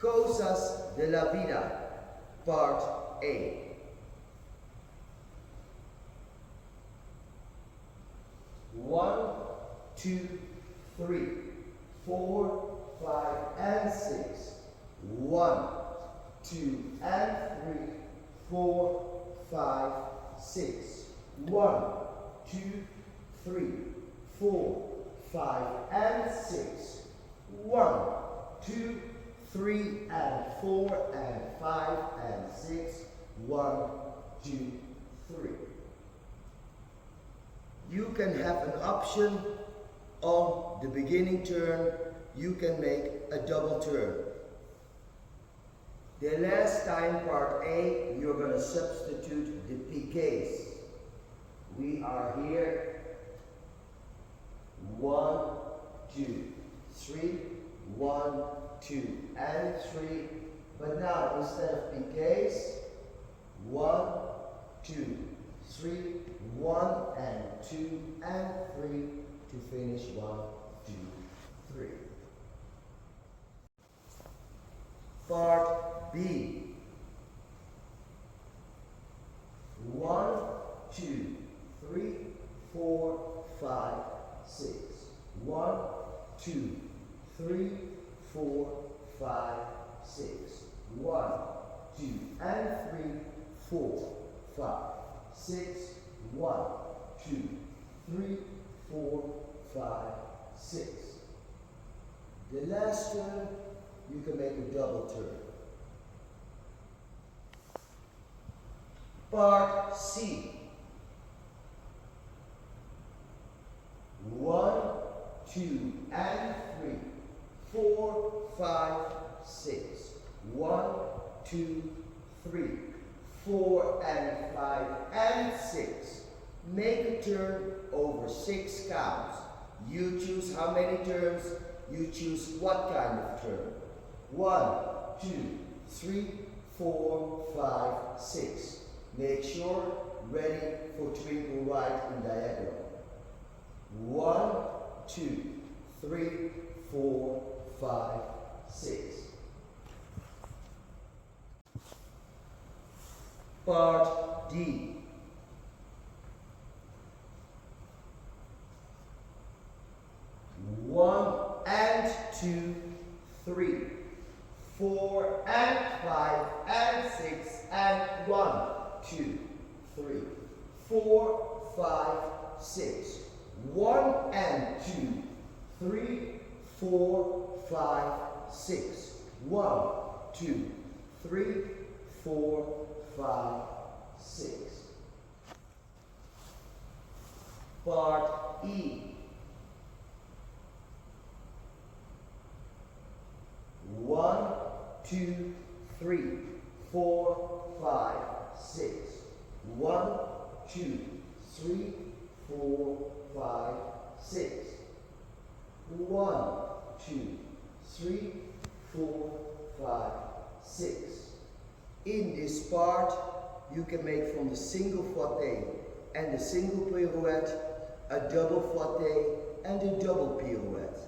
Cosas de la Vida, Part A. One, two, three, four, five, and six. 1, 2, and 3, 4, 5, 6. 1, 2, 3, 4, 5, and 6. 1, 2, 3, and 4, and 5, and 6. 1, 2, 3. You can have an option on the beginning turn. You can make a double turn. The last time, part A, you're going to substitute the piqués. We are here. 1, 2, 3, 1, 2, and 3. But now, instead of piqués, 1, 2, 3, 1, and 2, and 3 to finish 1, 2, 3. Part B. 1, 2, 3, 4, 5, 6. 1, 2, 3, 4, 5, 6. 1, 2, and 3, 4, 5, 6. 1, 2, 3, 4, 5, 6. The last turn, you can make a double turn. Part C. 1, 2, and 3, 4, 5, 6. 1, 2, 3, 4, and 5, and 6. Make a turn over 6 counts. You choose how many turns, you choose what kind of turn. 1, 2, 3, 4, 5, 6. Make sure ready for twinkle right in diagonal. 1, 2, 3, 4, 5, 6. Part D. 1 and 2, 3, 4 and 5 and 6 and 1, 2, 3, 4, 5, 6. 1 and 2, 3, 4, 5, 6. 1, 2, 3, 4, 5, 6. Part E. 1, 2, 3, 4, 5, 6. 1, 2, 3, 4, 5, 6. 1, 2, 3, 4, 5, 6. In this part, you can make from the single fauteuil and the single pirouette a double fauteuil and a double pirouette.